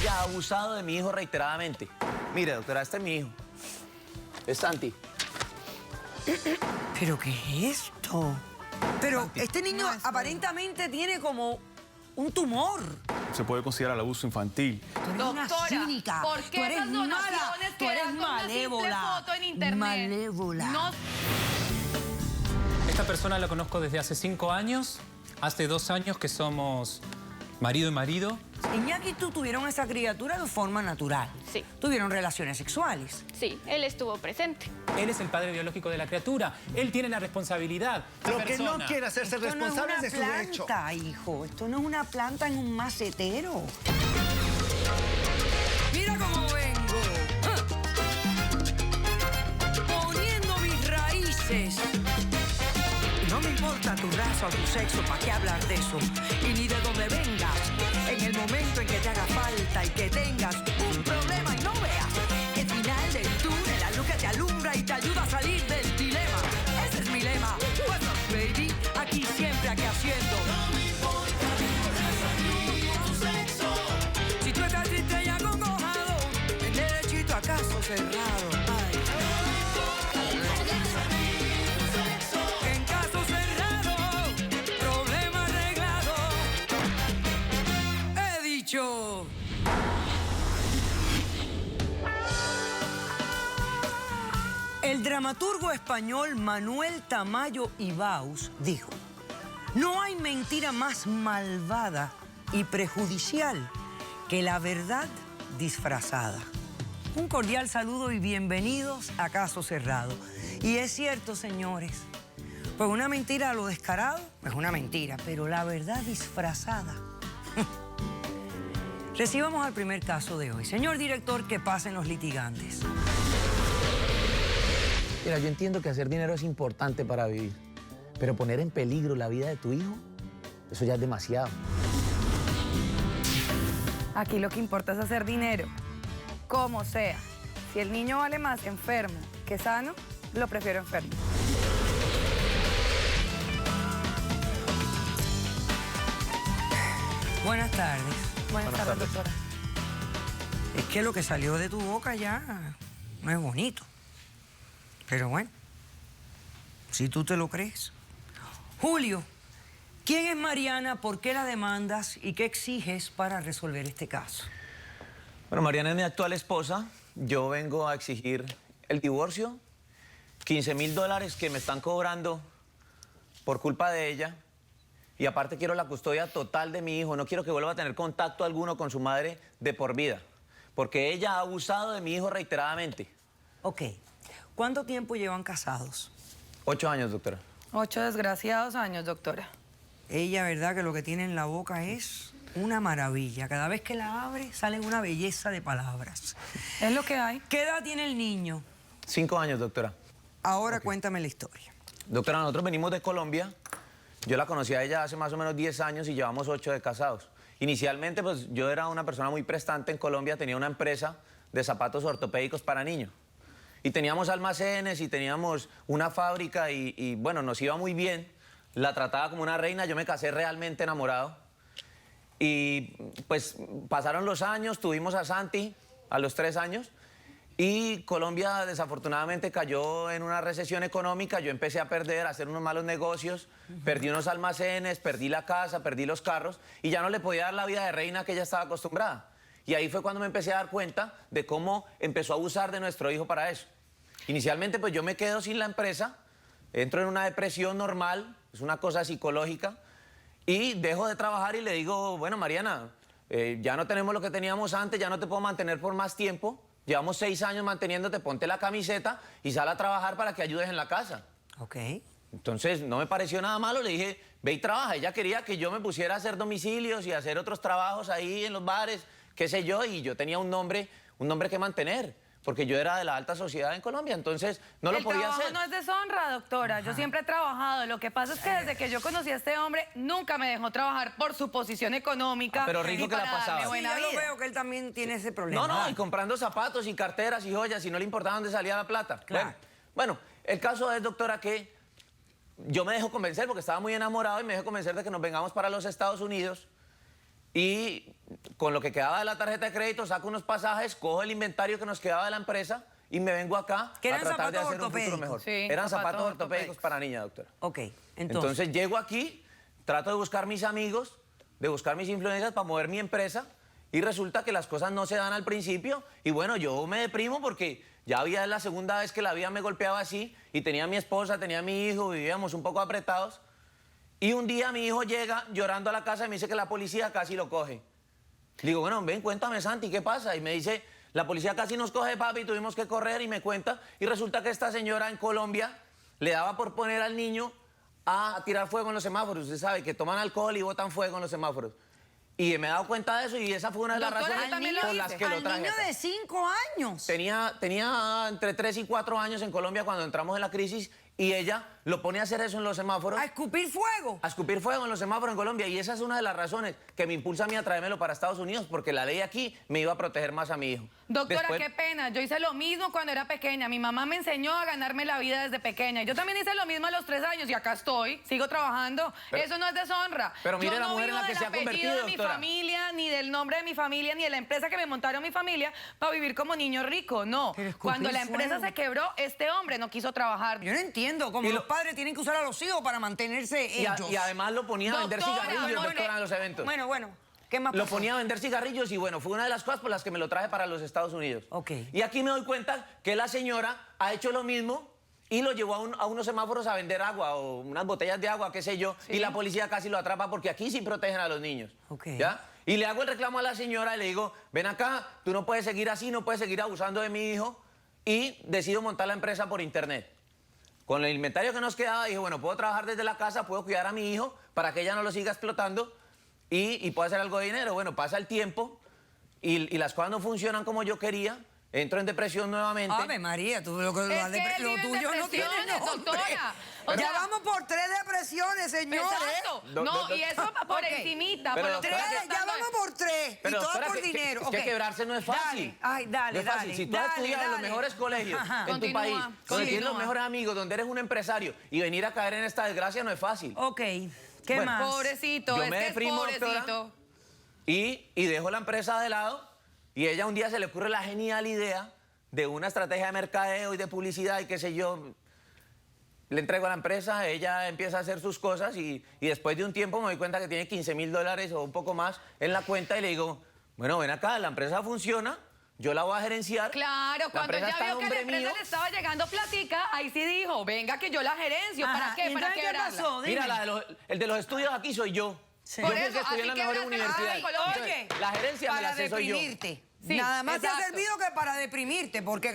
ella ha abusado de mi hijo reiteradamente. Mire, doctora, este es mi hijo. Es Santi. ¿Pero qué es esto? Pero Santi. este niño aparentemente tiene como un tumor. Se puede considerar abuso infantil. Tú eres Doctora, una cínica. ¿por Tú qué eres esas mala. donaciones Tú que eres dan con una simple malévola. foto en internet? Malévola. No. Esta persona la conozco desde hace 5 años. Hace 2 años que somos marido y marido. Iñaki y tú tuvieron esa criatura de forma natural. Sí. Tuvieron relaciones sexuales. Sí, él estuvo presente. Él es el padre biológico de la criatura. Él tiene la responsabilidad. Lo que no quiere hacerse Esto no es responsable una de su hecho. planta, hijo. Esto no es una planta en un macetero. Mira cómo vengo. Poniendo mis raíces. No me importa tu raza o tu sexo, ¿para qué hablar de eso? Y ni de dónde vengas. En el momento en que te haga falta y que tengas un problema y no veas el final del túnel, la luz que te alumbra y te ayuda a salir del dilema. Ese es mi lema. What's up, baby? Aquí siempre, aquí haciendo. No me importa tu sexo. Si tú estás triste y acongojado, el derechito acaso cerrado. Ay. En caso cerrado, problema arreglado. He dicho. El dramaturgo español Manuel Tamayo Ibaus dijo: no hay mentira más malvada y prejudicial que la verdad disfrazada. Un cordial saludo y bienvenidos a Caso Cerrado. Y es cierto, señores, pues una mentira a lo descarado es una mentira, pero la verdad disfrazada. Recibamos al primer caso de hoy. Señor director, que pasen los litigantes. Mira, yo entiendo que hacer dinero es importante para vivir, pero poner en peligro la vida de tu hijo, eso ya es demasiado. Aquí lo que importa es hacer dinero, como sea. Si el niño vale más enfermo que sano, lo prefiero enfermo. Buenas tardes. Buenas tardes, doctora. Es que lo que salió de tu boca ya no es bonito. Pero bueno, si tú te lo crees. Julio, ¿quién es Mariana? ¿Por qué la demandas? ¿Y qué exiges para resolver este caso? Bueno, Mariana es mi actual esposa. Yo vengo a exigir el divorcio, $15,000 que me están cobrando por culpa de ella. Y aparte quiero la custodia total de mi hijo. No quiero que vuelva a tener contacto alguno con su madre de por vida. Porque ella ha abusado de mi hijo reiteradamente. Ok. ¿Cuánto tiempo llevan casados? 8 años, doctora. 8 desgraciados años, doctora. Ella, ¿verdad? Que lo que tiene en la boca es una maravilla. Cada vez que la abre, sale una belleza de palabras. Es lo que hay. ¿Qué edad tiene el niño? 5 años, doctora. Ahora cuéntame la historia. Doctora, nosotros venimos de Colombia. Yo la conocí a ella hace más o menos 10 años y llevamos 8 de casados. Inicialmente, pues yo era una persona muy prestante en Colombia, tenía una empresa de zapatos ortopédicos para niños. Y teníamos almacenes y teníamos una fábrica y bueno, nos iba muy bien. La trataba como una reina, yo me casé realmente enamorado. Y pues pasaron los años, tuvimos a Santi a los 3 años. Y Colombia desafortunadamente cayó en una recesión económica. Yo empecé a perder, a hacer unos malos negocios. Perdí unos almacenes, perdí la casa, perdí los carros. Y ya no le podía dar la vida de reina que ella estaba acostumbrada. Y ahí fue cuando me empecé a dar cuenta de cómo empezó a abusar de nuestro hijo para eso. Inicialmente, pues yo me quedo sin la empresa, entro en una depresión normal, es una cosa psicológica, y dejo de trabajar y le digo, bueno, Mariana, ya no tenemos lo que teníamos antes, ya no te puedo mantener por más tiempo, llevamos 6 años manteniéndote, ponte la camiseta y sal a trabajar para que ayudes en la casa. Ok. Entonces, no me pareció nada malo, le dije, ve y trabaja. Ella quería que yo me pusiera a hacer domicilios y a hacer otros trabajos ahí en los bares, qué sé yo, y yo tenía un nombre que mantener, porque yo era de la alta sociedad en Colombia, entonces no lo podía hacer. El trabajo no es deshonra, doctora. Yo siempre he trabajado. Lo que pasa es que desde que yo conocí a este hombre, nunca me dejó trabajar por su posición económica. Pero rico y que la para pasaba. darme Sí, buena ya lo vida. veo que él también tiene ese problema. No, y comprando zapatos y carteras y joyas y no le importaba dónde salía la plata. Claro. Bueno, el caso es, doctora, que yo me dejo convencer porque estaba muy enamorado y me dejo convencer de que nos vengamos para los Estados Unidos y con lo que quedaba de la tarjeta de crédito saco unos pasajes, cojo el inventario que nos quedaba de la empresa y me vengo acá ¿Que a eran tratar de zapatos hacer un futuro mejor. ortopédicos? Sí, Eran zapatos zapatos ortopédicos ortopédicos. para niña, doctora. Ok, Entonces llego aquí, trato de buscar mis amigos, de buscar mis influencias para mover mi empresa y resulta que las cosas no se dan al principio y bueno, yo me deprimo porque ya había la segunda vez que la vida me golpeaba así y tenía a mi esposa, tenía a mi hijo, vivíamos un poco apretados y un día mi hijo llega llorando a la casa y me dice que la policía casi lo coge. Le digo, bueno, ven, cuéntame, Santi, ¿qué pasa? Y me dice, la policía casi nos coge, papi, tuvimos que correr y me cuenta y resulta que esta señora en Colombia le daba por poner al niño a tirar fuego en los semáforos. Usted sabe que toman alcohol y botan fuego en los semáforos. Y me he dado cuenta de eso y esa fue una de las Doctora, razones también lo por hice. las que lo Al traje niño acá. de 5 años. Tenía entre 3 y 4 años en Colombia cuando entramos en la crisis y ella lo pone a hacer eso en los semáforos. A escupir fuego. A escupir fuego en los semáforos en Colombia y esa es una de las razones que me impulsa a mí a traérmelo para Estados Unidos porque la ley aquí me iba a proteger más a mi hijo. Doctora, Después- qué pena. Yo hice lo mismo cuando era pequeña. Mi mamá me enseñó a ganarme la vida desde pequeña. Yo también hice lo mismo a los 3 años y acá estoy. Sigo trabajando. Eso no es deshonra. pero mire Yo la no mujer en vivo la que del se ha apellido convertido, de mi doctora. familia, ni del nombre de mi familia, ni de la empresa que me montaron mi familia para vivir como niño rico. No. Pero escupir Cuando la empresa fuego. se quebró, este hombre no quiso trabajar. Yo no entiendo cómo Y los lo- padres tienen que usar a los hijos para mantenerse y, ellos. y además lo ponía a vender Doctora, cigarrillos, no, doctora, en los eventos. Bueno, ¿qué más Lo pasó? ponía a vender cigarrillos y bueno, fue una de las cosas por las que me lo traje para los Estados Unidos. Ok. Y aquí me doy cuenta que la señora ha hecho lo mismo y lo llevó a unos semáforos a vender agua o unas botellas de agua, qué sé yo, y la policía casi lo atrapa porque aquí sí protegen a los niños. Ok. ¿Ya? Y le hago el reclamo a la señora y le digo, ven acá, tú no puedes seguir así, no puedes seguir abusando de mi hijo y decido montar la empresa por internet. Con el inventario que nos quedaba, dije, bueno, puedo trabajar desde la casa, puedo cuidar a mi hijo para que ella no lo siga explotando y puedo hacer algo de dinero. Bueno, pasa el tiempo y las cosas no funcionan como yo quería, entro en depresión nuevamente. Ave María, tú, lo Es que él lo vive en tuyo no tiene depresiones, nombre. doctora. O Ya sea, vamos por 3 depresiones, señores. Exacto. No, y eso por Ok. encimita. Pero por lo que doctora, está Ya tratando vamos de- por 3. Pero, y todo doctora, por dinero. Es que Ok. quebrarse no es fácil. Dale. Ay, dale, No es fácil. dale. Si tú has dale, estudiado en los dale. mejores colegios Ajá. en tu Continúa, país, donde continúa. tienes los mejores amigos, donde eres un empresario y venir a caer en esta desgracia no es fácil. Ok, ¿qué Bueno, más? Pobrecito, Yo es me que deprimo, es doctora. pobrecito. Y dejo la empresa de lado y ella un día se le ocurre la genial idea de una estrategia de mercadeo y de publicidad y qué sé yo. Le entrego a la empresa, ella empieza a hacer sus cosas y después de un tiempo me doy cuenta que tiene $15,000 o un poco más en la cuenta y le digo, bueno, ven acá, la empresa funciona, yo la voy a gerenciar. Claro, La cuando empresa ya está a vio que a la nombre empresa mío. le estaba llegando platica, ahí sí dijo, venga que yo la gerencio. ¿Para Ajá, qué? ¿y ¿Para entonces qué quebrarla? pasó? Dime. Mira, el de los estudios aquí soy yo. Sí. Yo Por fui el eso, que estudié en así las mejores quebra universidades. en Colombia. Oye, La gerencia me la para sé soy yo. deprimirte. Sí, Nada más te ha exacto. servido que para deprimirte, porque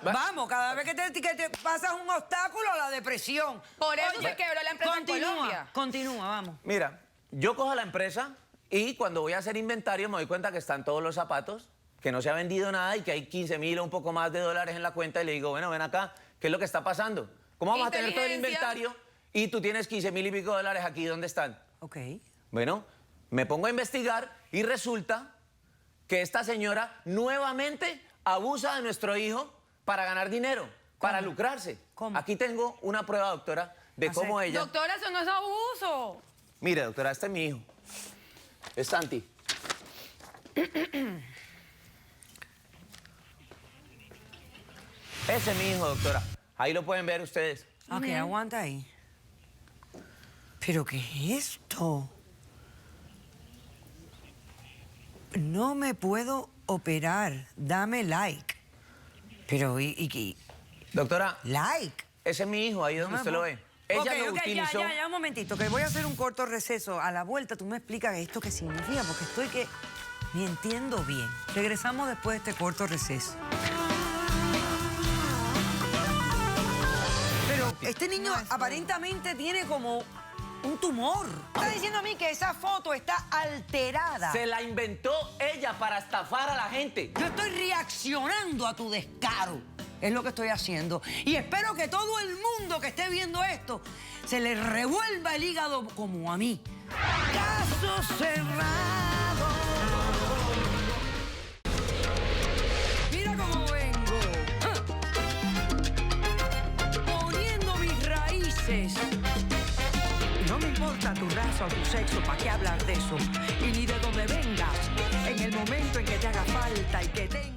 vamos, cada vez que te pasas un obstáculo, la depresión. Por eso se quebró la empresa en Colombia. Continúa, vamos. Mira, yo cojo la empresa y cuando voy a hacer inventario me doy cuenta que están todos los zapatos, que no se ha vendido nada y que hay 15,000 o un poco más de dólares en la cuenta y le digo, bueno, ven acá, ¿qué es lo que está pasando? ¿Cómo vamos a tener todo el Inteligencia. inventario y tú tienes 15,000 y pico de dólares aquí? ¿Dónde están? Ok. Bueno, me pongo a investigar y resulta que esta señora nuevamente abusa de nuestro hijo para ganar dinero, para lucrarse. ¿Cómo? Aquí tengo una prueba, doctora, de ¿Ah, cómo sí? ella... Doctora, eso no es abuso. Mire, doctora, este es mi hijo. Es Santi. Ese es mi hijo, doctora. Ahí lo pueden ver ustedes. Ok, aguanta ahí. ¿Pero qué es esto? No me puedo operar. Dame like. Pero, ¿y Doctora, like? ese es mi hijo, ahí donde usted lo ve. Ella lo utilizó. Ya, un momentito, que voy a hacer un corto receso. A la vuelta tú me explicas esto qué significa, porque estoy que ni entiendo bien. Regresamos después de este corto receso. Pero este niño aparentemente tiene como un tumor. Está diciendo a mí que esa foto está alterada. Se la inventó ella para estafar a la gente. Yo estoy reaccionando a tu descaro. Es lo que estoy haciendo. Y espero que todo el mundo que esté viendo esto se le revuelva el hígado como a mí. Caso cerrado. Mira cómo vengo. Poniendo mis raíces. No me importa tu raza o tu sexo, ¿para qué hablar de eso? Y ni momento en que te haga falta y que tengas...